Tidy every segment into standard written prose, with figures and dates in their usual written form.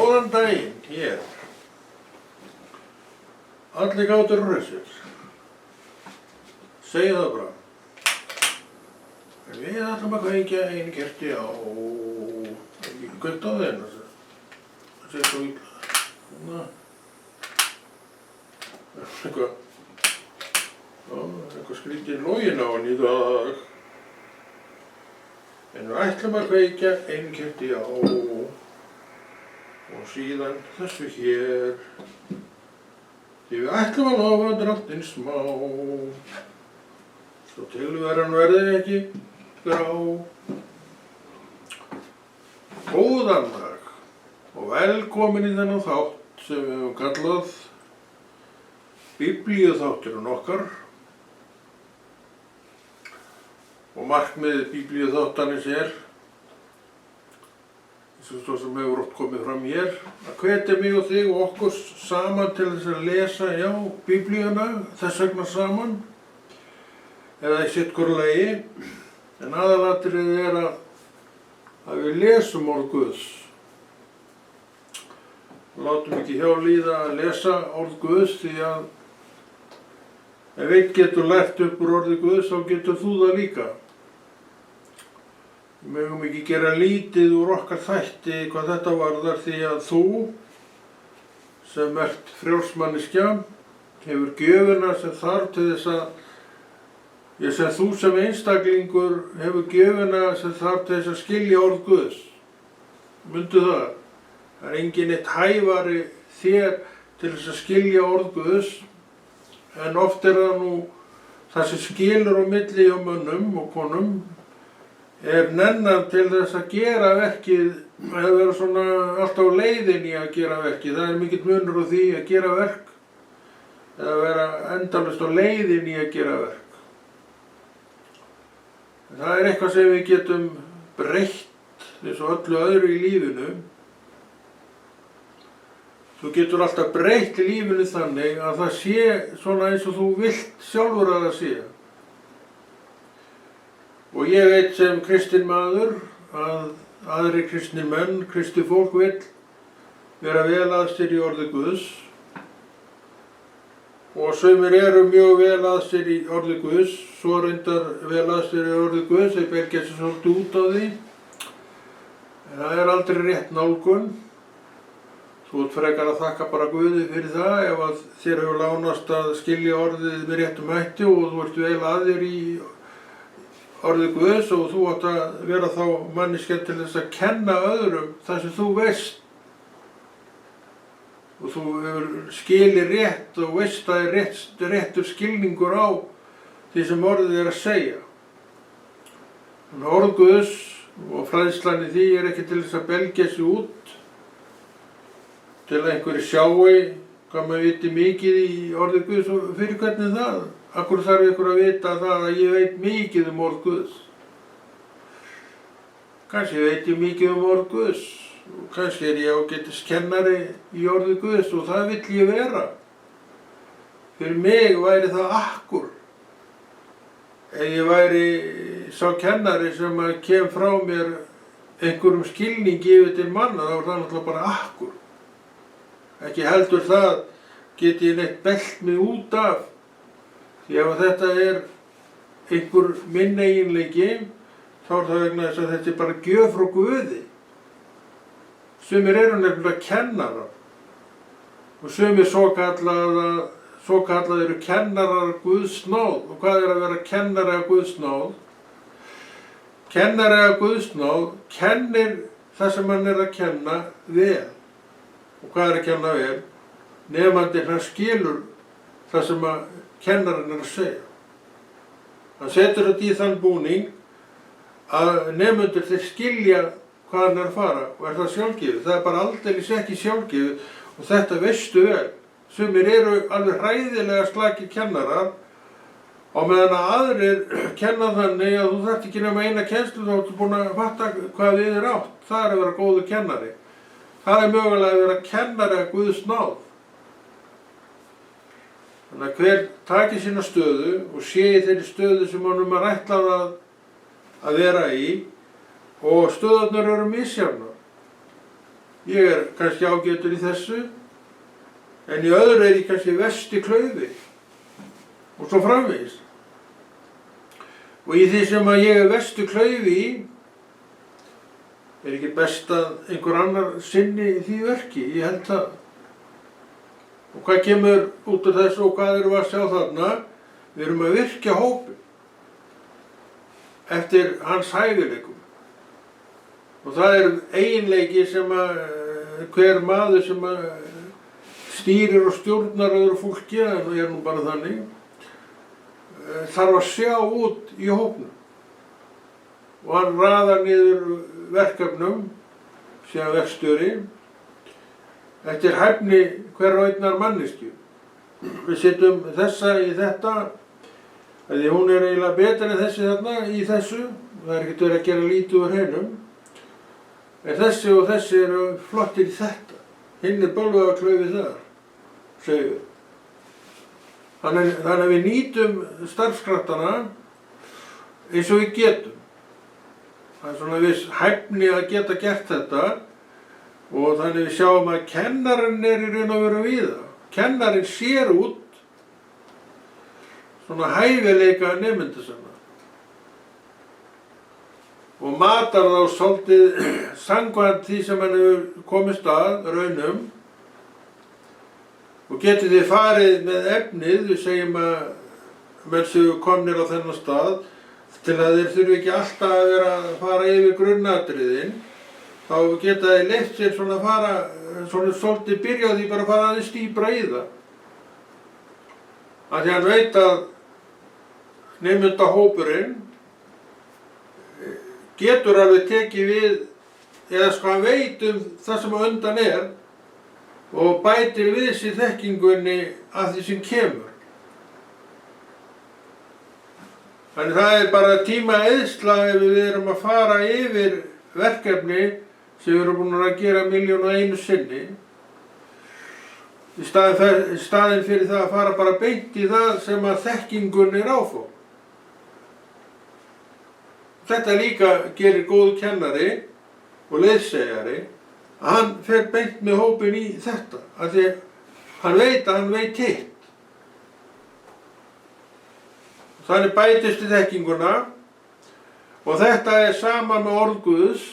Góðan daginn, hér. Allir gátur hressir. Segðu það bara. Við ætlum að kveikja einu kerti á... Ekki kveikt á þeim, það sé svo illa. Svona. Eitthvað skrítið login á hann í dag. En við ætlum að kveikja einu kerti á... Og síðan þessu hér. Því við ætlum að lofa drottinn smá. Svo tilveran verði ekki grá. Góðan dag og velkomin í þennan þátt sem við höfum kallað Biblíuþátturinn okkar. Og markmið Biblíuþáttarins svo sem hefur oft komið fram hér, að hvetja mig og þig og okkur saman til þess að lesa, já, Biblíuna, þess vegna saman, eða í sitt hvoru lagi, en aðalatriðið að við lesum orð Guðs. Látum ekki hjá líða að lesa orð Guðs, því að ef einn getur lært upp úr orði Guðs, þá getur þú það líka. Við megum ekki gera lítið úr okkar þætti hvað þetta varðar því að þú, sem ert frjálsmanneskja, hefur gjöfuna sem þarf til þess að, sem þú sem einstaklingur hefur gjöfuna sem þarf til þess að skilja orð Guðs. Mundu það. Það enginn eitt hæfari þér til þess að skilja orð Guðs, en oft það nú það sem skilur á milli hjá mönnum og konum, nennan til þess að gera verkið, að vera svona alltaf á leiðinni að gera verkið. Það mikill munur á því að gera verk, eða vera endalaust á leiðinni að gera verk. Það eitthvað sem við getum breytt, eins og öllu öðru í lífinu. Þú getur alltaf breytt í lífinu þannig að það sé svona eins og þú vilt sjálfur að það sé. Og ég veit sem kristinn maður að aðrir kristnir menn, kristið fólk vill vera vel að sér í orði Guðs. Og sumir eru mjög vel að sér í orði Guðs, svo reyndar vel að sér í orði Guðs, þeir belgja sér svolítið út á því. En það aldrei rétt nálgun. Þú ert frekar að þakka bara Guði fyrir það ef að þér hefur lánast að skilja orðið með réttum hætti og þú ert vel að þér í orðið Guðs og þú átt að vera þá manneskja til þess að kenna öðrum það sem þú veist. Og þú hefur skilið rétt og veist að réttur skilningur á því sem orðið að segja. Þannig orð Guðs og fræðslan í því ekki til þess að belgja sig út, til að einhverju sjáu hvað maður viti mikið í orðið Guðs og fyrir hvernig það. Akkur þarf ykkur að vita það að ég veit mikið orð Guðs. Kannski veit ég mikið orð Guðs og kannski ég ágætis kennari í orði Guðs og það vill ég vera. Fyrir mig væri það akkur. Ef ég væri sá kennari sem kem frá mér einhverjum skilningi yfir til manna, þá það náttúrulega bara akkur. Ekki heldur það get ég neitt bellt mig út af. Því ef þetta einhver minn eiginleiki, þá það vegna þess að þetta bara gjöf frá Guði. Sumir eru nefnilega kennarar og sumir svokallað eru kennarar Guðs náð. Og hvað að vera kennari af Guðs náð? Kennari af Guðs náð kennir það sem hann að kenna vel. Og hvað að kenna vel? Nemandinn hann skilur það sem kennarinn að segja. Hann setur þetta í þann búning að nemendur þeir skilja hvað hann að fara og það sjálfgefið. Það bara aldeilis ekki sjálfgefið og þetta veistu vel. Sumir eru alveg hræðilega slakir kennarar og meðan að aðrir kenna þannig að þú þarft ekki nema eina kennslu þá ertu búin að fatta hvað við átt. Það að vera góður kennari. Það mögulega að vera kennari af Guðs náð. Þannig að hver taki sína stöðu og sé í þeirri stöðu sem honum ætlað að vera í og stöðurnar eru misjafnar. ég kannski ágætur í þessu, en í öðru ég kannski verst í klaufi og svo framvegis. Og í því sem að ég verst í klaufi í, ekki best að einhver annar sinni í því verki, ég held það. Og hvað kemur út úr þessu og hvað erum við að sjá þarna? Við erum að virkja hópinn eftir hans hæfileikum. Og það eiginleiki sem að hver maður sem að stýrir og stjórnar öðru fólki, en ég nú bara þannig, þarf að sjá út í hópnum. Og hann raðar niður verkefnum, síðan verkstjóri, eftir hæfni hver og einnar manneskju. Við setjum þessa í þetta, því hún eiginlega betur en þessi þarna í þessu, það ekkert verið að gera lítið úr heinum, en þessi og þessi eru flottir í þetta. Hinn bölvaða klaufi þar, segjum við. Þannig að við nýtum starfskraftana eins og við getum. Það svona viss hæfni að geta gert þetta og þannig við sjáum að kennarinn í raun og veru víða. Kennarinn sér út svona hæfileika nemenda sinna og matar þá svolítið samkvæmt því sem hann hefur komist að raunum og getur þið farið með efnið, við segjum að menn séu komnir á þennan stað til að þeir þurfi ekki alltaf að vera að fara yfir grunnatriðin, þá geta þeir leyft sér svona að fara, svona svolítið byrja á því bara að fara aðeins dýpra í það. Af því hann veit að nemendahópurinn getur alveg tekið við, eða sko hann veit það sem á undan og bætir við sér þekkingunni af því sem kemur. Þannig það bara tíma eyðsla ef við erum að fara yfir verkefni sem við erum búin að gera 1.000.001 sinni í staðinn fyrir það að fara bara beint í það sem að þekkingunni áfram. Þetta líka gerir góð kennari og leiðsegari að hann fer beint með hópinn í þetta, af því hann veit að hann veit hitt. Þannig bætist í þekkinguna og þetta sama með orð Guðs,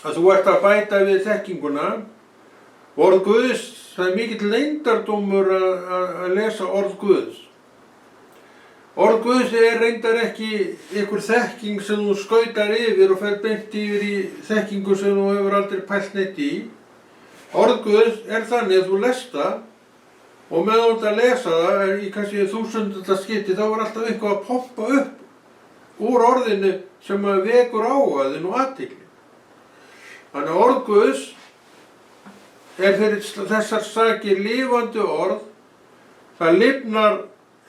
að þú ert að bæta við þekkinguna. Orð Guðs, það mikill leyndardómur að lesa orð Guðs. Orð Guðs reyndar ekki einhver þekking sem þú skautar yfir og fer beint yfir í þekkingu sem þú hefur aldrei pælt neitt í. Orð Guðs þannig að þú lest það og meðan þú ert að lesa það í kannski 1000. skipti þá alltaf eitthvað að poppa upp úr orðinu sem vekur áhugaðinn og athygli. Þannig að orð Guðs fyrir þessar sakir lifandi orð, það lifnar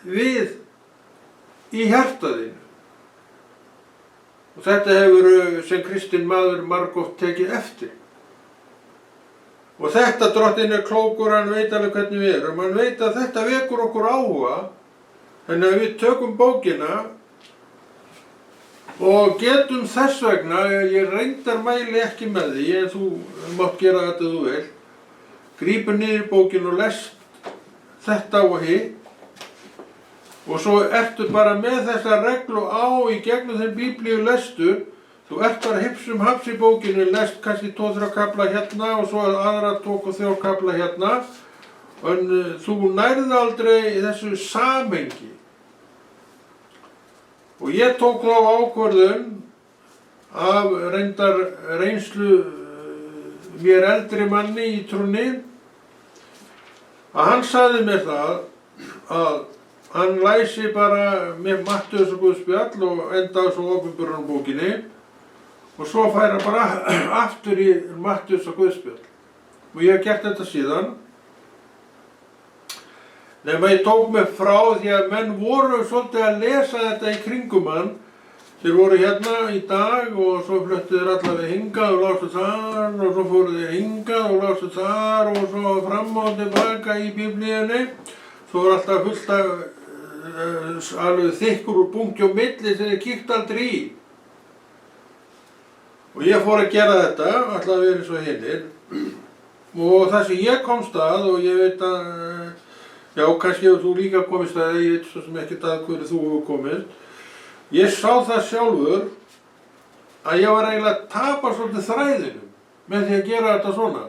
við í hjartaðinu. Og þetta hefur sem kristinn maður margoft tekið eftir. Og þetta drottinn klókur, hann veit alveg hvernig við erum. Hann veit að þetta vekur okkur áhuga, þannig að við tökum bókina og getum þess vegna, ég reyndar mæli ekki með því, en þú mátt gera þetta þú vil, grípur niður bókinu og lest þetta og hitt, og svo ertu bara með þessa reglu á í gegnum þeim Biblíu lestur. Þú ert bara hipsum haps í bókinu, lest kannski 2-3 kafla hérna og svo aðra 2-3 kafla hérna. En þú nærð aldrei þessu samhengi. Og ég tók þá ákvörðun af reyndar reynslu mér eldri manni í trúnni, að hann sagði mér það að hann læsi bara með Matthews og Guðspjall og endaði svo Opinberunarbókinni og svo fær hann bara aftur í Matthews og Guðspjall. Og ég hef gert þetta síðan. Nema ég tók mig frá því að menn voru svolítið að lesa þetta í kringum hann. Þeir voru hérna í dag og svo fluttu þeir allavega hingað og lásu þar og svo fóru þeir hingað og lásu þar og svo fram og tilbaka í Biblíunni. Svo var alltaf fullt af alveg þykkur úr bunki og milli sem þeir kíktu aldrei í. Og ég fór að gera þetta, alltaf að vera eins og hinir. Og það sem ég komst að, og ég veit að, já, kannski hefur þú líka komist að, ég veit svo sem ekkert að hverju þú hefur komist. Ég sá það sjálfur að ég var eiginlega að tapa svolítið þræðinum með því að gera þetta svona.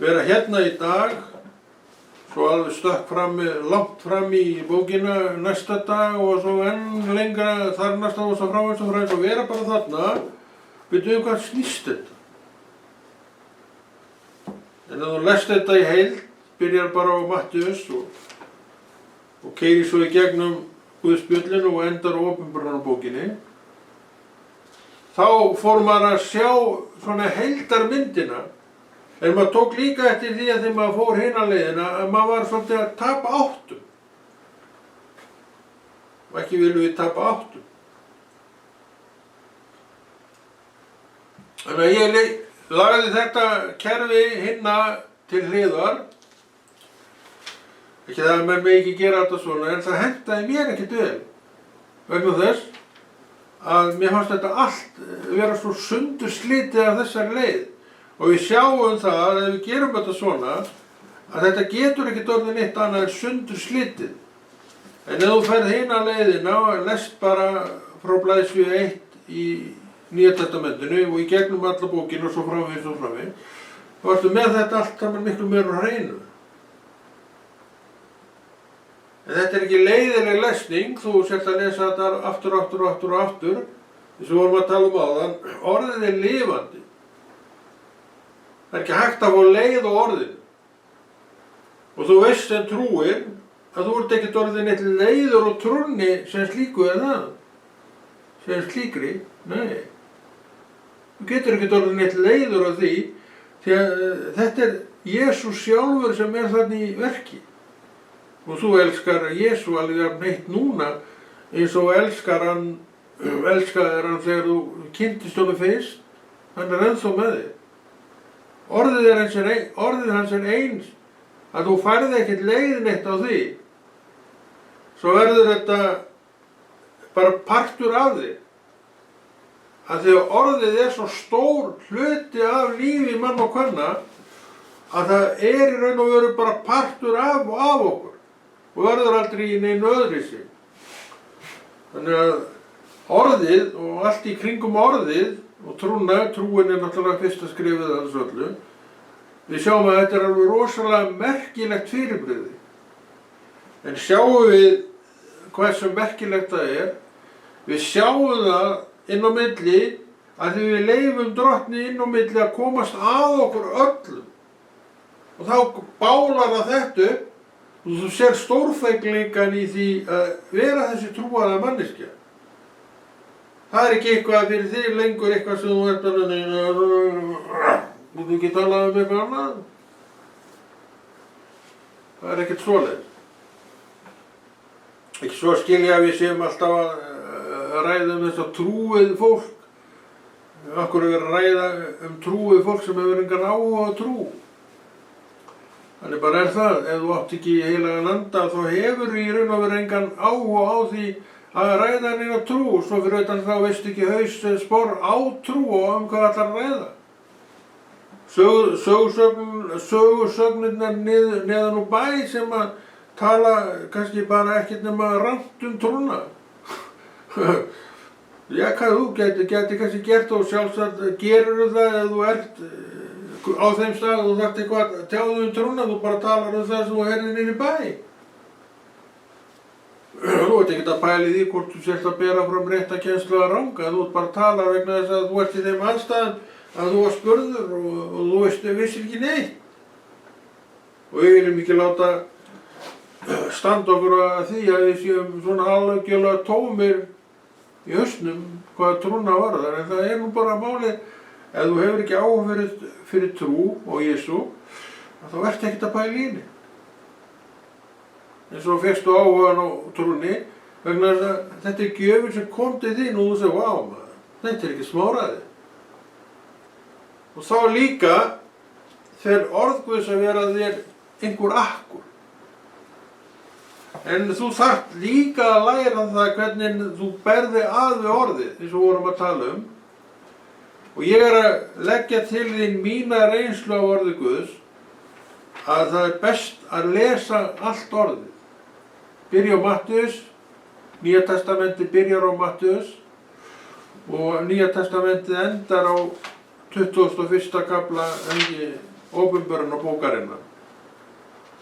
Vera hérna í dag, svo alveg stökk langt fram í bókina næsta dag og svo enn lengra þar næsta og svo framvegis og vera bara þarna, veitum hvað snýst þetta. En ef þú lest þetta í heild, byrjar bara á Mattheus og keyrir svo í gegnum Guðspjöllin og endar á Opinberunarbókinni, þá fór maður að sjá svona heildarmyndina. En maður tók líka eftir því að þegar maður fór hina leiðina að maður var svolítið að tapa áttum. Og ekki viljum við tapa áttum. Þannig að ég lagði þetta kerfi hinna til hliðar. Ekki það að menn megi ekki gera þetta svona, en það hentaði mér ekkert vel. Vegna þess að mér fannst þetta allt vera svo sundurslitið af þessari leið. Og við sjáum það að ef við gerum þetta svona, að þetta getur ekkert orðið neitt annað en sundurslitið. En ef þú ferð hina leiðina og lest bara frá blaðsíðu 1 í Nýja testamentinu og í gegnum alla bókinu og svo framvegis og framvegis, þá ertu með þetta allt saman miklu meira á hreinu. En þetta er ekki leiðileg lesning, þú sért að lesa þetta aftur, þess að vorum að tala um áðan, orðið er lifandi. Það er ekki hægt að fá leið á orðinu. Og þú veist sem trúir að þú ert ekkert orðið neitt leiður og trúnni sem slíku er það. Sem slíkri, nei. Þú getur ekkert orðið neitt leiður á því, því að þetta er Jesús sjálfur sem er þarna í verki. Og þú elskar Jesú alveg neitt núna, eins og elskaði hann þegar þú kynntist honum fyrst, hann er ennþá með þig. Orðið hans er eins, að þú færði ekkert leið neitt á því. Svo verður þetta bara partur af þig. Að því að orðið er svo stór hluti af lífi mann og kvenna að það er í raun og veru bara partur af okkur og verður aldrei í neinu öðruvísi. Þannig að orðið og allt í kringum orðið og trúin er náttúrulega fyrsta skrifið af þessu öllu. Við sjáum að þetta er alveg rosalega merkilegt fyrirbrigði. En sjáum við hversu merkilegt það er, við sjáum það inn á milli að því við leyfum Drottni inn á milli að komast að okkur öllum. Og þá bálar það þetta upp og þú sér stórfengleikan í því að vera þessi trúaða manneskja. Það er ekki eitthvað fyrir þig lengur eitthvað sem þú ert að þú ekki talað um eitthvað annað. Það er ekkert svoleiðis. Ekki svo skilja að við séum alltaf að ræða um þess að trúið fólk. Akkur er að ræða um trúið fólk sem hefur engan áhuga á trú. Þannig bara er það, ef þú átt ekki í heilagan anda þá hefur í raun og veru engan áhuga á því að ræða neina trú. Svo fyrir utan þá veist ekki haus spor á trú og hvað ætlar að ræða. Sögursögnirnar neðan úr bæ sem að tala kannski bara ekkert nema rangt um trúna. Já, hvað þú gæti kannski gert og sjálfsagt gerur það ef þú ert á þeim stað og þú þarft eitthvað að tjáðu um trúna, þú bara talar um það sem þú heyrðir niður í bæ. Þú ert ekkert að pæla í því hvort þú sért að bera fram rétta kennslu að ranga, þú ert bara að tala vegna þess að þú ert í þeim aðstæðum að þú var spurður og þú vissir ekki neitt. Og við viljum ekki láta standa okkur að því að við séum svona algjörlega tómir í hausnum hvað trúna varðar, en það er nú bara málið, ef þú hefur ekki áhuga fyrir trú og Jesú, þá ert ekkert að pæla í henni. En svo fékkstu áhugann á trúnni, vegna þess að þetta er gjöfin sem kom til þín og þú segir, vá maður, þetta er ekki smáræði. Og þá líka fer orð Guðs að vera þér einhver akkur. En þú þarft líka að læra það hvernig þú berði að við orðið, eins og vorum að tala um. Og ég að leggja til þín mína reynslu á orði Guðs, að það best að lesa allt orðið. Byrja á Mattheus, Nýja testamenti byrjar á Mattheus og Nýja testamentið endar á 21. kafla Åpenbarunarbókarinnar.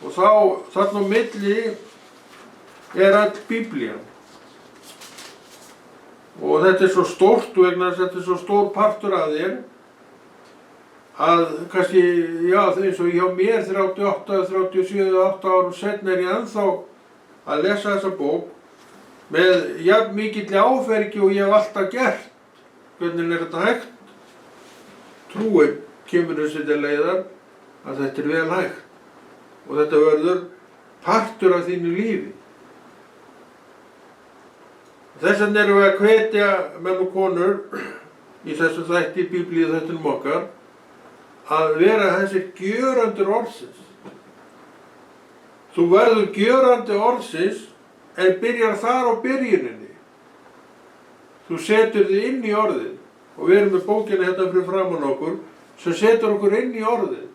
Og þarna á milli öll Biblían. Og þetta svo stórt vegna þess að þetta svo stór partur af þér að kannski, já, eins og hjá mér 38, 37, 8 árum seinna ég ennþá að lesa þessa bók með jafn mikill áfergju og ég hef alltaf gert. Hvernig þetta hægt? Trúin kemur þessi til leiðar að þetta vel hægt og þetta verður partur af þínu lífi. Þess vegna erum við að hvetja menn og konur í þessu þætti, Biblíu þættinum okkar, að vera þessir gjörandur orðsins. Þú verður gjörandi orðsins en byrjar þar á byrjuninni. Þú setur þig inn í orðið og við erum með bókina hérna fyrir framan okkur sem setur okkur inn í orðið.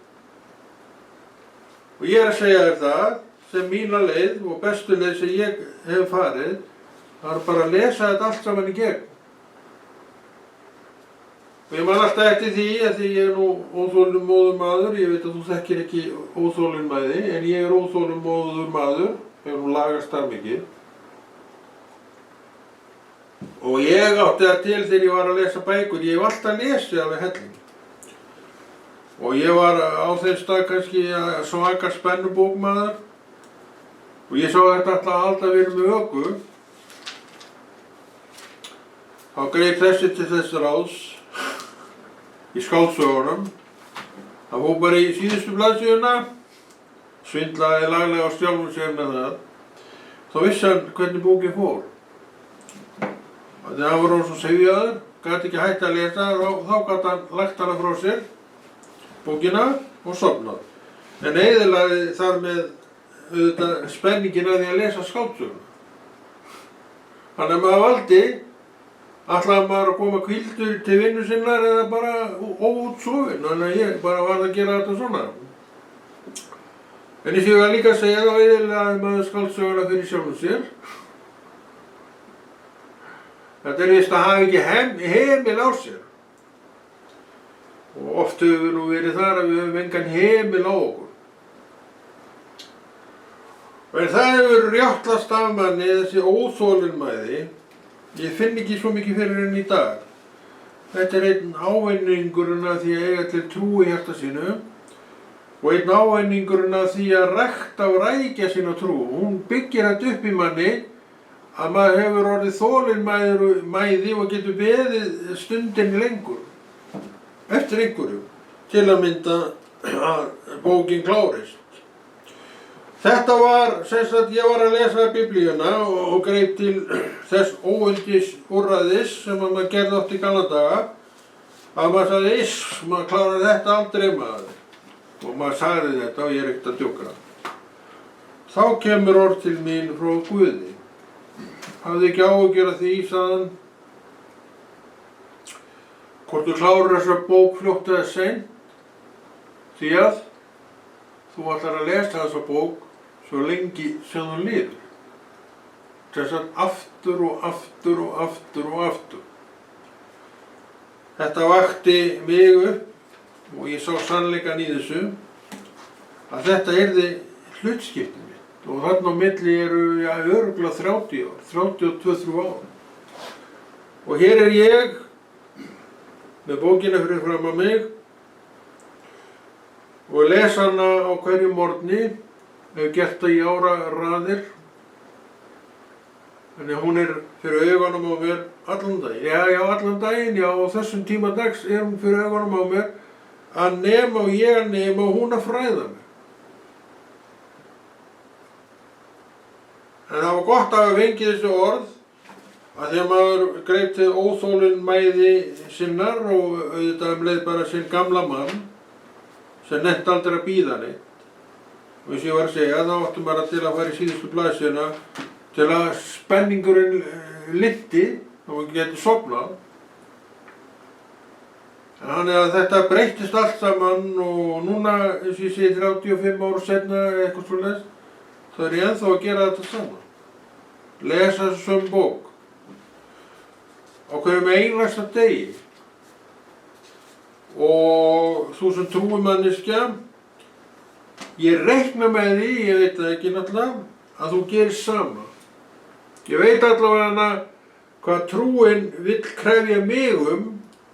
Og ég að segja þér það sem mína leið og bestu leið sem ég hef farið, það bara að lesa þetta allt saman í gegn. Og ég man alltaf eftir því að því ég nú óþolinmóður maður, ég veit að þú þekkir ekki óþolinmæði, en ég óþolinmóður maður, hefur nú lagast þar mikið. Og ég átti það til þegar ég var að lesa bækur, ég hef alltaf lesið alveg helling. Og ég var á þeim stað kannski svaka spennubókmaður og ég sá þetta alltaf verið með öku. Þá greip þessi til þess ráðs í skáldsögunum. Það fór bara í síðustu blaðsíðuna, svindlaði laglega á sjálfum sér með það. Þá vissi hann hvernig bókin fór. Þannig að hann var svo syfjaður, gat ekki hægt að lesa, þá gat hann lagt hana frá sér, bókina, og sofnað. En eyðilagði þar með spenningin að því að lesa skáldsöguna. Þannig að maður valdi, ætlaði maður að koma hvíldur til vinnu sinnar eða bara óútsofinn, þannig að ég bara varð að gera þetta svona. En ég sé að líka segja þá eyðilagði maður skáldsöguna fyrir sjálfum sér. Þetta víst að hafa ekki hemil á sér. Og oft hefur við nú verið þar að við höfum engan hemil á okkur. En það hefur rjáttlast af manni þessi óþolinmæði. Ég finn ekki svo mikið fyrir henni í dag. Þetta einn ávinningurinn af því að eiga til trú í hjarta sínu og einn ávinningurinn af því að rækta og rækja sína trú. Hún byggir þetta upp í manni að maður hefur orðið þolinmæði og getur beðið stundin lengur eftir einhverju til að mynda að bókin klárist. Þetta var, sem sagt, ég var að lesa Biblíuna og greip til þess óyndis úrræðis sem maður gerði oft í gamla daga að maður sagði, maður klárar þetta aldrei maður. Og maður sagði þetta og ég er ekkert að djóka. Þá kemur orð til mín frá Guði. Hafði ekki áhyggjur af því, sagði hann, hvort þú klárar þessa bók fljótt eða seint, því að þú ætlar að lesa þessa bók svo lengi sem þú lifir. Þess að aftur og aftur og aftur og aftur. Þetta vakti mig upp og ég sá sannleikann í þessu að þetta yrði hlutskipti mitt. Og þarna á milli eru örugglega 30 ár, 32-3 ár. Og hér er ég með bókina fyrir fram að mig og les hana á hverju morgni, hef gert það í áraraðir. Þannig að hún er fyrir augunum á mér allan daginn. Já, allan daginn, já, og þessum tíma dags er hún fyrir augunum á mér að nema og ég að nema og hún að fræða mig. En það var gott að hafa fengið þessi orð að því að maður greip til óþolinmæði sinnar og auðvitað leið bara sinn gamla mann sem nennti aldrei að bíða neitt. Og eins og ég var að segja, þá áttum bara til að fara í síðustu blaðsíðuna til að spenningurinn linnti og maður geti sofnað. Þannig að þetta breyttist allt saman og núna, eins og ég segi 35 ára seinna eða eitthvað svoleiðis, þá er ég ennþá að gera þetta saman. Lesa þessum bók á hverjum einasta degi. Og þú sem trúumanneskja, ég reikna með því, ég veit það ekki náttúrulega, að þú gerir sama. Ég veit allavega hvað trúin vill krefja mig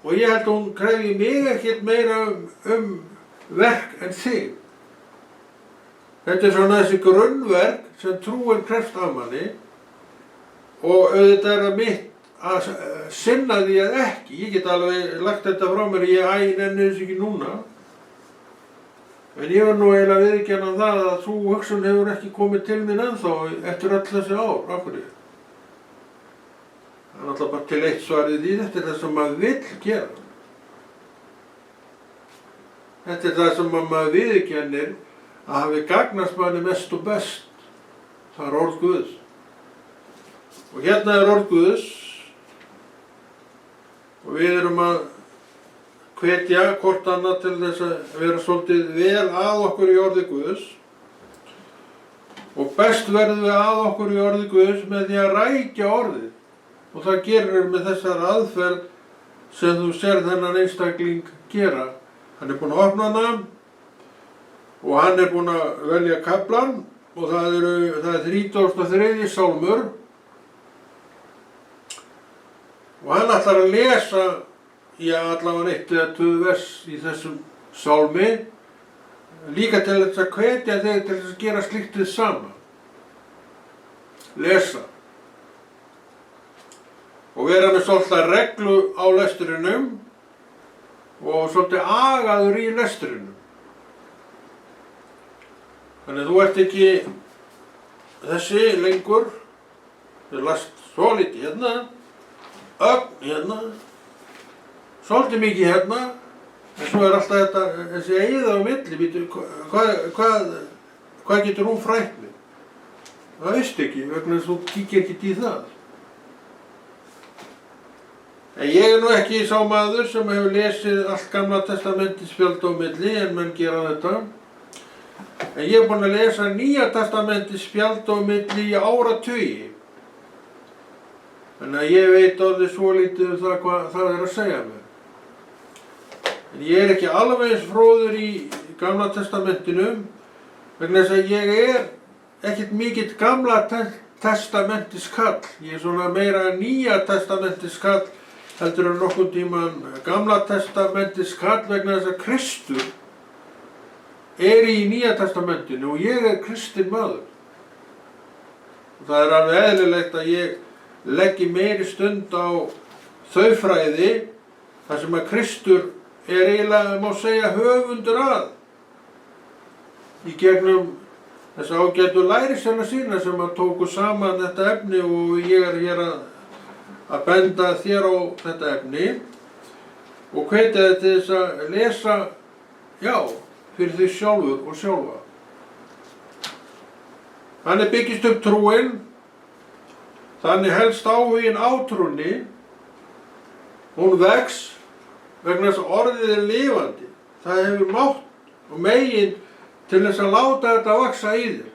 og ég held að hún krefji mig ekkert meira verk en þig. Þetta er svona þessi grunnverk sem trúin krefst af manni og auðvitað er það mitt að sinna því að ekki. Ég get alveg lagt þetta frá mér, ég nenni þess ekki núna. En ég var nú eiginlega viðurkenna það að sú hugsun hefur ekki komið til mín ennþá eftir öll þessi ár. Af hverju? Það er náttúrulega bara til eitt svarið í þetta er það sem maður vill gera. Þetta er það sem maður viðurkennir að hafi gagnast manni mest og best. Það er orð Guðs. Og hérna er orð Guðs og við erum að hvetja hvort annað til þess að vera svolítið vel að okkur í orði Guðs og best verðum við að okkur í orði Guðs með því að rækja orðið og það gerir með þessar aðferð sem þú sér þennan einstakling gera. Hann er búinn að opna hana og hann er búinn að velja kaflann og það er 33. sálmur og hann ætlar að lesa allavega 1 eða 2 vers í þessum sálmi líka til þess að hvetja þig til þess að gera slíkt hið sama. Lesa. Og vera með svolítið reglu á lestrinum og svolítið agaður í lestrinum. Þannig að þú ert ekki þessi lengur, þú last svo lítið hérna, hérna, svolítið mikið hérna, en svo er alltaf þessi eyða á milli, hvað getur hún frætt mig? Það veist ekki, vegna þess að þú kíkir ekkert í það. En ég er nú ekki sá maður sem hefur lesið allt Gamla testamentið spjald á milli, en menn gera þetta. En ég er búinn að lesa Nýja testamentið spjald á milli í áratugi. Þannig að ég veit orðið svo lítið það hvað það er að segja mér. En ég er ekki alveg eins fróður í Gamla testamentinu vegna þess að ég er ekkert mikill Gamla testamentis kall. Ég er svona meira Nýja testamentis kall heldur en nokkurn tímann Gamla testamentis kall vegna þess að Kristur er í Nýja testamentinu og ég er kristinn maður. Og það er alveg eðlilegt að ég leggi meiri stund á þau fræði þar sem að Kristur er eiginlega, má segja, höfundur að í gegnum þess ágætu lærisveina sína sem að tóku saman þetta efni og ég er hér að benda þér á þetta efni og hvetja þig til þess að lesa, fyrir þig sjálfur og sjálfa. Þannig byggist upp trúin, þannig helst áhuginn á trúnni, hún vex vegna þess að orðið er lifandi. Það hefur mátt og megin til þess að láta þetta vaxa í þér.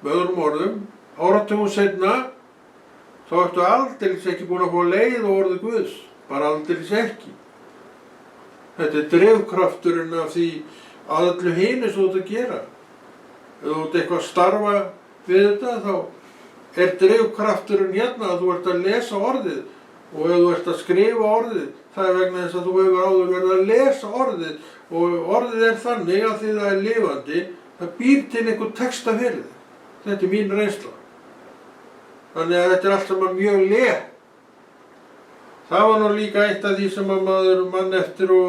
Með öðrum orðum, áratugum seinna, þá ertu aldeilis ekki búin að fá leið á orðið Guðs, bara aldeilis ekki. Þetta er drifkrafturinn af því að öllu hinu sem þú ert að gera. Ef þú ert eitthvað að starfa við þetta, þá er drifkrafturinn hérna að þú ert að lesa orðið og ef þú ert að skrifa orðið, það er vegna þess að þú hefur áður verið að lesa orðið og orðið er þannig að því það er lifandi, það býr til einhver texta fyrir þig. Þetta er mín reynsla. Þannig að þetta er allt saman mjög létt. Það var nú líka eitt af því sem að maður mann eftir og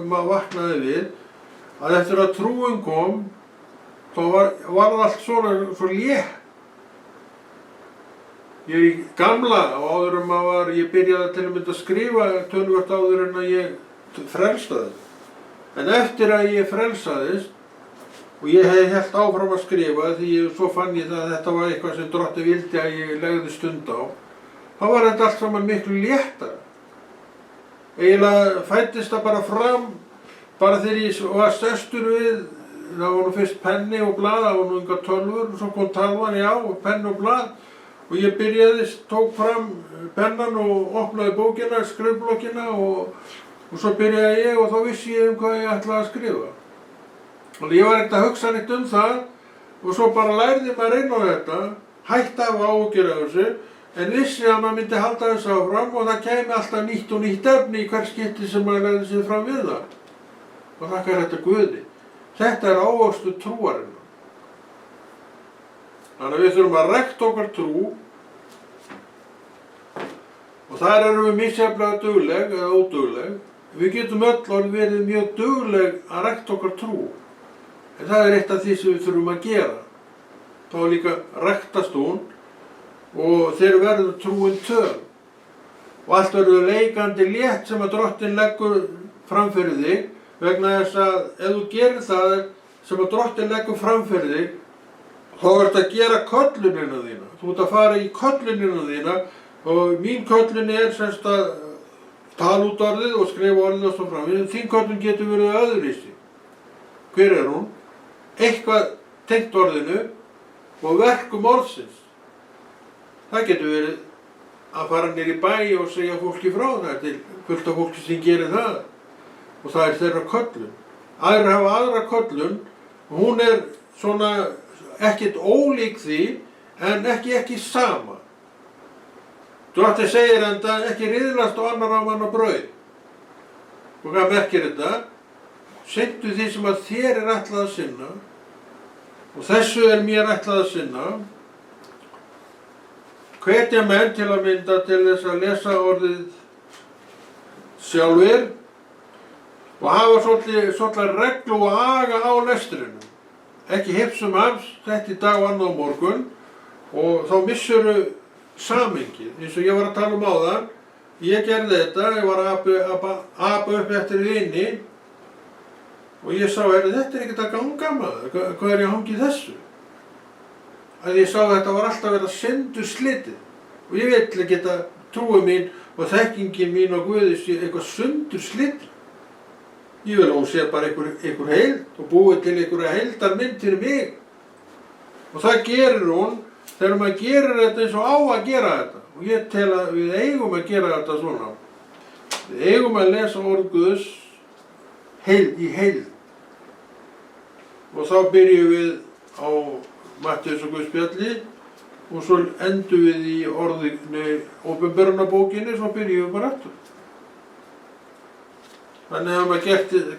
maður vaknaði við, að eftir að trúin kom, þá var það allt svo létt. Ég í gamla og áður en ég byrjaði til að mynda að skrifa töluvert áður en að ég frelsaðist. En eftir að ég frelsaðist og ég hef helt áfram að skrifa því svo fann ég það að þetta var eitthvað sem Drottinn vildi að ég legði stund á, þá var þetta allt saman miklu léttara. eiginlega fæddist það bara fram, bara þegar ég var stærstur við, það var nú fyrst penni og blað, það var nú engar tölvur, og svo kom talvan, já, penni og blað, og ég byrjaði, tók fram pennan og opnaði bókina, skrifblokkina og svo byrjaði ég og þá vissi ég hvað ég ætlaði að skrifa. Og ég var ekkert að hugsa neitt það og svo bara lærði maður inn á þetta, hætti af áhyggjur af þessu, en vissi að maður myndi halda þessu áfram og það kæmi alltaf nýtt og nýtt efni í hver skipti sem maður lærði sig fram við það. Og þakkar þetta Guði. Þetta ávöxtur trúarinnar. Þannig að við þurfum að rækta okkar trú og þar erum við misjafnlega dugleg eða ódugleg. Við getum öll verið mjög dugleg að rækta okkar trú. En það eitt af því sem við þurfum að gera. Þá líka ræktast hún og þeir verður trúin töm. Og allt verður leikandi létt sem að Drottinn leggur fram fyrir þig, vegna þess að ef þú gerir það sem að Drottinn leggur fram fyrir þig, þá ert að gera köllunina þína. Þú ert að fara í köllunina þína og mín köllun semst að tala út orðið og skrifa orðið og svo fram. Þín köllun getur verið öðruvísi. Hver er hún? Eitthvað tengt orðinu og verkum orðsins. Það getur verið að fara niður í bæ og segja fólki frá það til fullt af fólki sem gerir það. Og það þeirra köllun. Aðrir hafa aðra köllun og hún svona ekkert ólík því en ekki sama. Drottinn segir enda ekki riðlast og annar á manna brauð. Og hvað merkir þetta? Sinntu því sem að þér ætlað að sinna og þessu mér ætlað að sinna. Hvetja menn til að mynda til þess að lesa orðið sjálfir og hafa svolítið reglu og aga á lestrinu. Ekki hipsum alls, þetta í dag og annað á morgun og þá missuru samhengið. Eins og ég var að tala áðan, ég gerði þetta, ég var að apa upp eftir vini og ég sá, þetta ekkert að ganga maður, hvað ég að hangi þessu? Að ég sá að þetta var alltaf verið að syndu slitið og ég vill ekki að trúi mín og þekkingin mín og Guði sé eitthvað sundur slitið. Ég vil að hún sé bara einhver heild og búið til einhverja heildarmynd fyrir mig. Og það gerir hún þegar maður gerir þetta eins og á að gera þetta. Og ég tel að við eigum að gera þetta svona. Við eigum að lesa orð Guðs í heild. Og þá byrjum við á Mattheus og Guðspjalli og svo endum við í orðinu Ópenbarunarbókinni, svo byrjum við bara aftur. Þannig að maður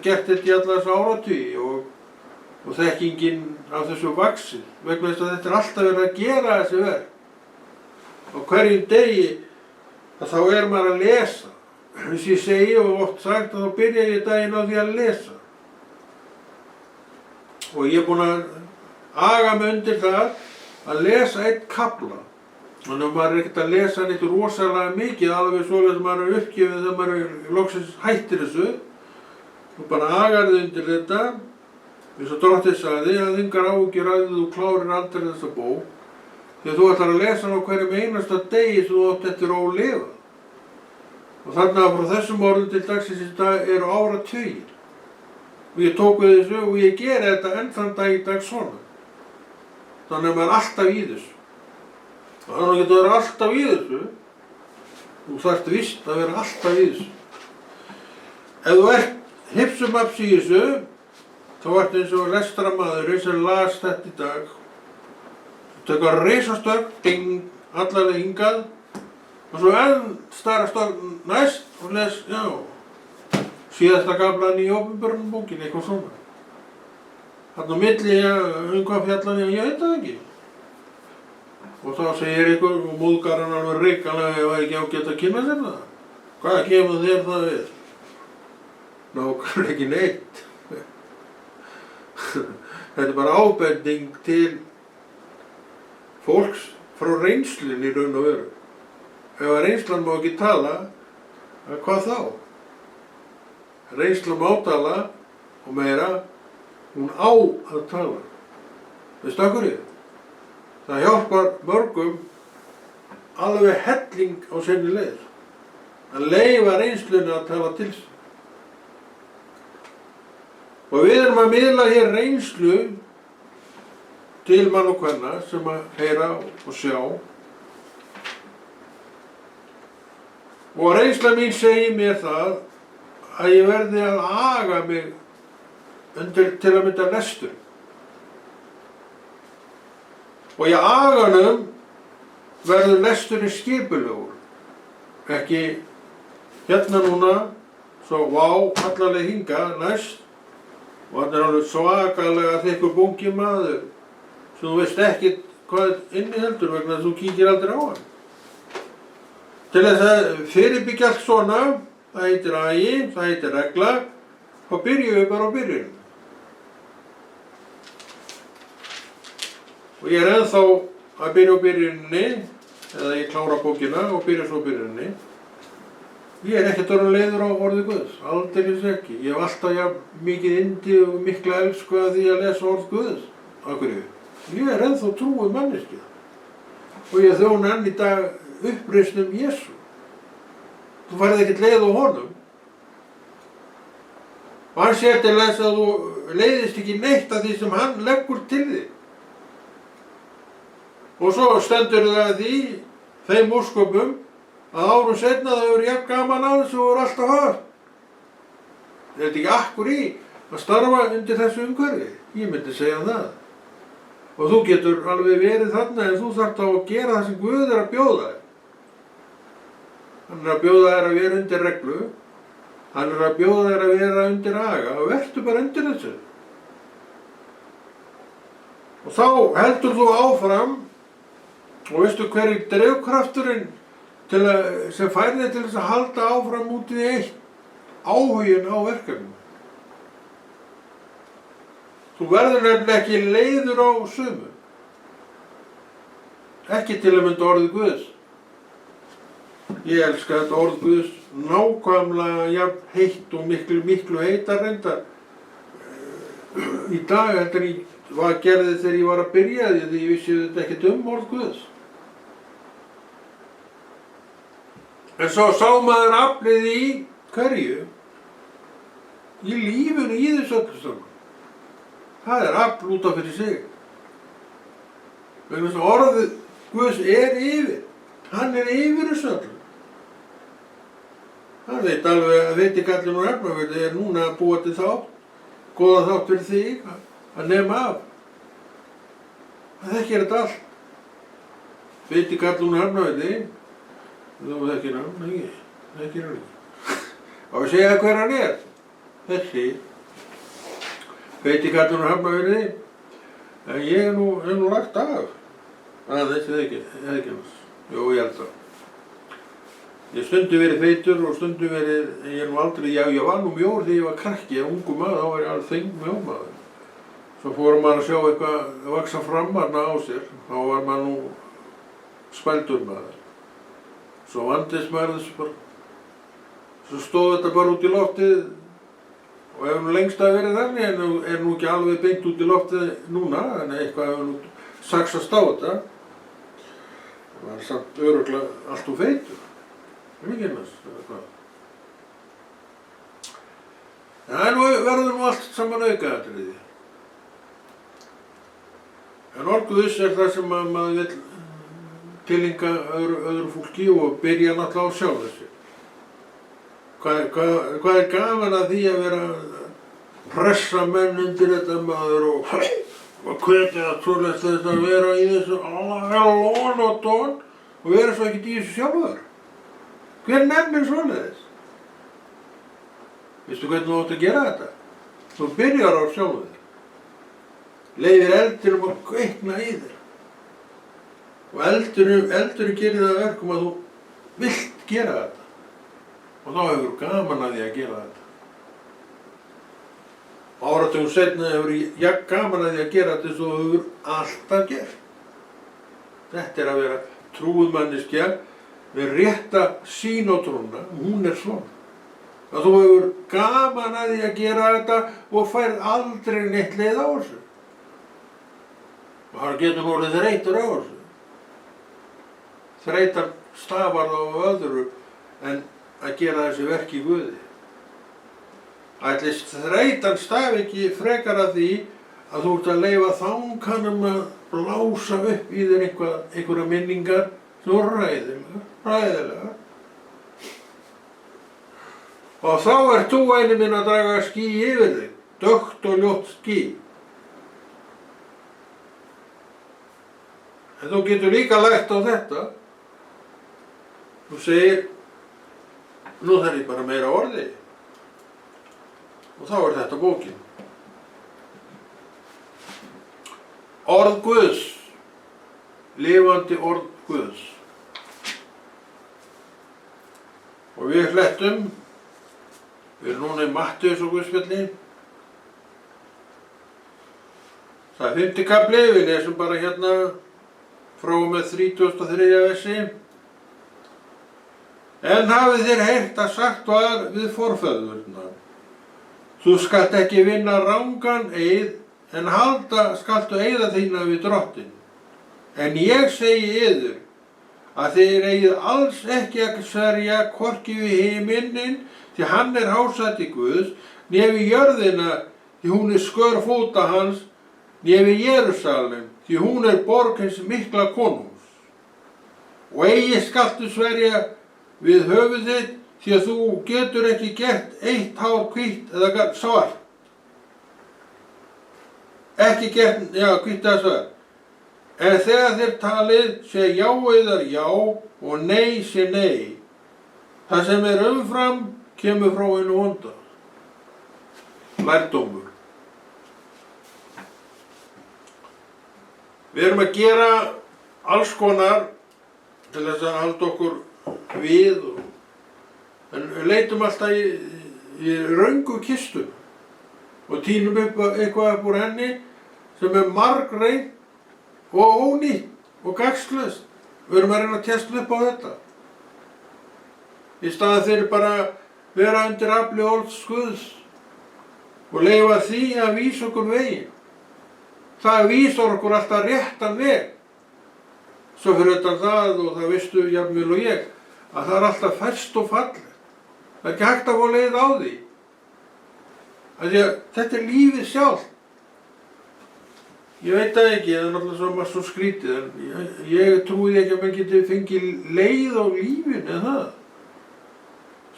gert þetta í alla þessa áratugi og þekkingin af þessu vaxið, vegna þess að þetta alltaf verið að gera þessi verk. Á hverjum degi þá maður að lesa. Þess ég segi og oft sagt að þá byrja ég daginn á því að lesa. Og ég búinn að aga mig undir það að lesa einn kafla. Þannig að maður ekkert að lesa neitt rosalega mikið, alveg svoleiðis maður uppgefið þegar maður loksins hættir þessu. Og bara agar þig undir þetta, eins og Drottinn sagði, að engar áhyggjur af því þú klárir aldrei þessa bók. Því að þú ætlar að lesa hana á hverjum einasta degi sem þú átt eftir ólifað. Og þarna frá þessum orðum til dagsins í dag eru áratugir. Og ég tók við þessu og ég geri þetta enn þann dag í dag svona. Þannig að maður alltaf í þessu. Þannig að getur verið alltaf í þessu. Þú þarft víst að vera alltaf í þessu. Ef þú ert hipsumaps í þessu, þá ertu eins og lestramaðurinn sem las þetta í dag. Þú tekur risastögg, ding, allavega hingað. Og svo enn stærra stögg næst og les, síðasta kaflan í Ópenbarunarbókinni, eitthvað svona. Þarna á milli, hvað fjallan ég veit það ekki. Og þá segir einhver og móðgar hann alveg hrikalega ef það ekki ágætt að kynna sér það. Hvað kemur þér það við? Nákvæmlega ekki neitt. Þetta bara ábending til fólks frá reynslunni í raun og veru. Ef að reynslan má ekki tala, hvað þá? Reynslan má tala og meira, hún á að tala. Veistu af hverju? Það hjálpar mörgum alveg helling á sinni leið. að leyfa reynslunni að tala til sig. Og við erum að miðla hér reynslu til mann og kvenna sem að heyra og sjá. Og reynsla mín segir mér það að ég verði að aga mig undir til að mynda lestur. Og í aganum verður lesturinn skipulegur. Ekki hérna núna, svo allarleið hinga næst, og hann alveg svakalega þykkur bungi maður sem þú veist ekkert hvað inniheldur vegna að þú kíkir aldrei á hann. Til þess að fyrirbyggja allt svona, það heitir agi, það heitir regla, þá byrjum við bara á byrjun. Og ég ennþá að byrja á byrjunni, eða ég klára bókina og byrja svo á byrjunni. Ég ekkert orðinn leiður á orði Guðs, aldeilis ekki. Ég hef alltaf mikið yndi og mikla elsku að því að lesa orð Guðs. Af hverju? Ég ennþá trúið manneskja. Og ég þjóna enn í dag uppreisnum Jesú. Þú færð ekkert leið á honum. Og hann sér til þess að þú leiðist ekki neitt af því sem hann leggur til þig. Og svo stendur það því, þeim úrsköpum, að árum seinna það hefur jafn gaman að þessu og voru alltaf haft. Er þetta ekki akkur í að starfa undir þessu umhverfi? Ég myndi segja það. Og þú getur alveg verið þarna en þú þarft á að gera það sem Guð er að bjóða þér. Hann er að bjóða þér að vera undir reglu. Hann er að bjóða þér að vera undir aga og vertu bara undir þessu. Og þá heldur þú áfram og veistu hver er drifkrafturinn sem fær þig til þess að halda áfram út í eitt, áhuginn á verkefninu. Þú verður nefnilega ekki leiður á sumu. Ekki til að mynda orðið Guðs. Ég elska þetta orð Guðs nákvæmlega jafn heitt og miklu heitar reyndar í dag heldur en hvað gerði þegar ég var að byrja því ég vissi þetta ekkert orð Guðs. En svo sá maður aflið í hverju? Í lífinu í þessu öllu saman. Það er afl út af fyrir sig. Vegna þess að orðið Guðs er yfir. Hann er yfir þessu öllu. Hann veit alveg að veit ekki allir nú Hafnarfirði er núna að búa til þátt, góða þátt fyrir þig að nema af. Það þekkir þetta allt. Veit ekki allir nú Hafnarfirði, þú þekkir hann, nei, þekkir hann ekki. Á að segja hver hann er, þessi. Veit ekki allir nú Hafnarfirði, en ég er nú lagt af. Þessi þekkir hans, jú ég held það. Ég stundu verið feitur og stundu verið, ég er nú aldrei, ég var nú mjór þegar ég var krakki, ég var ungu maður, þá var ég alveg þeng mjómaður. Svo fórum maður að sjá eitthvað vaksa fram þarna á sér, þá var maður nú spældur maður. Svo vandist maður þessu bara, svo stóð þetta bara út í loftið og hefur nú lengst að verið þannig en er nú ekki alveg beint út í loftið núna, en eitthvað hefur nú saxast á þetta. Það var samt örugglega allt úr feitur. Mikilvægt, eða hvað? Það verður nú allt saman aukaatriði. En orð Guðs er það sem maður vill tileinka öðru fólki og byrja náttúrulega á sjálfu sér. Hvað er gaman að því að vera að pressa menn undir þetta maður og hvetja svoleiðis þess að vera í þessu lón og tón og vera svo ekkert í þessu sjálfur. Hver nefnir svoleiðis? Veistu hvernig þú átt að gera þetta? Þú byrjar á sjálfu þér. Leyfir eldinum að kveikna í þér. Og eldurinn gerir það verkum að þú vilt gera þetta. Og þá hefur gaman að því að gera þetta. Áratugum seinna hefur ég gaman að því að gera þetta eins og þú hefur alltaf gert. Þetta er að vera trúið manneskja með rétta sýn á trúna, hún er svona. Að þú hefur gaman að því að gera þetta og færð aldrei neitt leið á þessu. Og hann getur nú orðið þreytur á þessu. Þreytan stafar þá af öðru en að gera þessi verk í Guði. Ætli þreytan stafi ekki frekar að því að þú ert að leyfa þanganum að blása upp í þér einhverja minningar sem voru hræðilega. Og þá ert þú einu minn að draga ský yfir þig, dökkt og ljótt ský. En þú getur líka lært á þetta. Þú segir, nú þarf ég bara meira orði. Og þá er þetta bókin. Orð Guðs, lifandi orð Guðs. Og við hlettum, við erum núna í Mattheus og Guðspjalli. Það er 5. kafli, við lesum bara hérna frá og með 33. versi. En hafið þér heyrt að sagt var við forfeðurna: þú skalt ekki vinna rangan eið, en halda skaltu eiða þína við Drottinn. En ég segi yður að þið eigið alls ekki að sverja hvorki við himinn, því hann er hásæti Guðs, né við jörðina, því hún er skör fóta hans, né við Jerúsalem, því hún er borg hins mikla konungs. Og eigi skaltu sverja við höfuð þitt, því að þú getur ekki gert eitt hár hvítt eða svart. Ekki gert, hvítt eða svart. En þegar þér talið sé já eða já og nei sé nei. Það sem er umfram kemur frá hinu vonda. Lærdómur. Við erum að gera alls konar til þess að halda okkur við, en leitum alltaf í röngu kistu og tínum upp eitthvað upp úr henni sem er margreitt og ónýtt og gagnslaust. Við erum að reyna að testa upp á þetta. Í staðinn fyrir bara vera undir afli orðs Guðs og leyfa því að vísa okkur veginn. Það vísar okkur alltaf réttan veg. Svo fyrir utan það, og það veistu jafnvel og ég, að það er alltaf ferskt og fallegt. Það er ekki hægt að fá leið á því. Því að þetta er lífið sjálft. Ég veit það ekki, það er náttúrulega svo skrítið, en ég trúi ekki að maður geti fengið leið á lífinu, en það.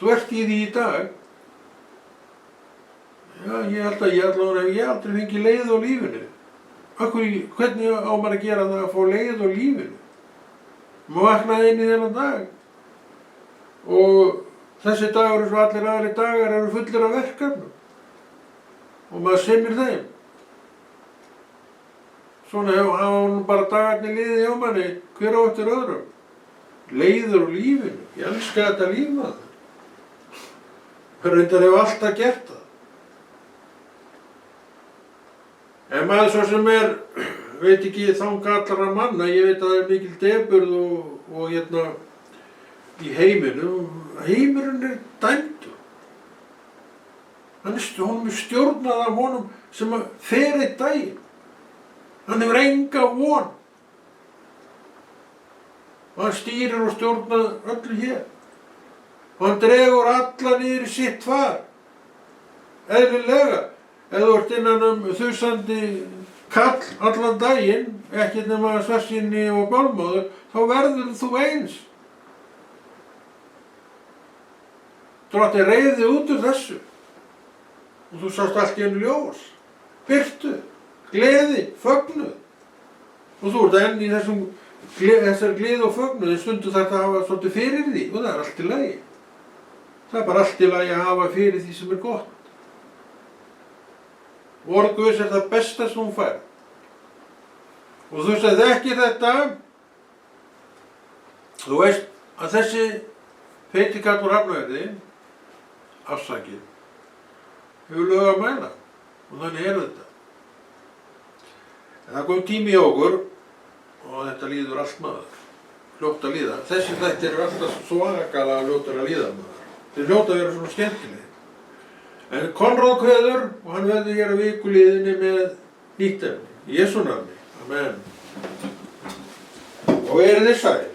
Þú ert í því í dag. Já, ég held að ég aldrei fengið leið á lífinu. Hvernig á maður að gera það að fá leið á lífinu? Maður vaknaði inn í þennan dag. Og þessi dagur eins og allir aðrir dagar eru fullir af verkefnum. Og maður sinnir þeim. Svona hafa nú bara dagarnir liðið hjá manni, hver á eftir öðrum. Leiður á lífinu. Ég elska þetta líf maður. Reyndar hef alltaf gert það. En maður svo sem veit ekki þanga allra manna, ég veit að það er mikil depurð og í heiminum. Heimurinn er dæmdur. Honum er stjórnað af honum sem fer einn daginn. Hann hefur enga von. Og hann stýrir og stjórnar öllu hér. Og hann dregur alla niður í sitt far. Eðlilega. Ef þú ert innan þusandi kall allan daginn, ekkert nema svartsýni og bálmóður, þá verður þú eins. Drottinn reif þig út úr þessu. Og þú sást allt í einu ljós, birtu, gleði, fögnuð. Og þú ert enn í þessar gleði og fögnuð, en stundum þarf að hafa svolítið fyrir því, og það er allt í lagi. Það er bara allt í lagi að hafa fyrir því sem er gott. Orð Guðs er það besta sem hún fær. Og þú sem þekkir þetta, þú veist að þessi feitikall úr Hafnarfirði, afsakið, hefur lög að mæla. Og þannig er þetta. En það kom tími í okkur, og þetta líður allt maður. Fljótt að líða. Þessi þættir eru alltaf svakalega fljóttir að líða maður. Þeir hljóta að vera svona skemmtilegir. En Konráð kveður og hann verður hér á vikuliðinni með nýtt efni. Í Jesú nafni. Amen. Og verið þið sæl.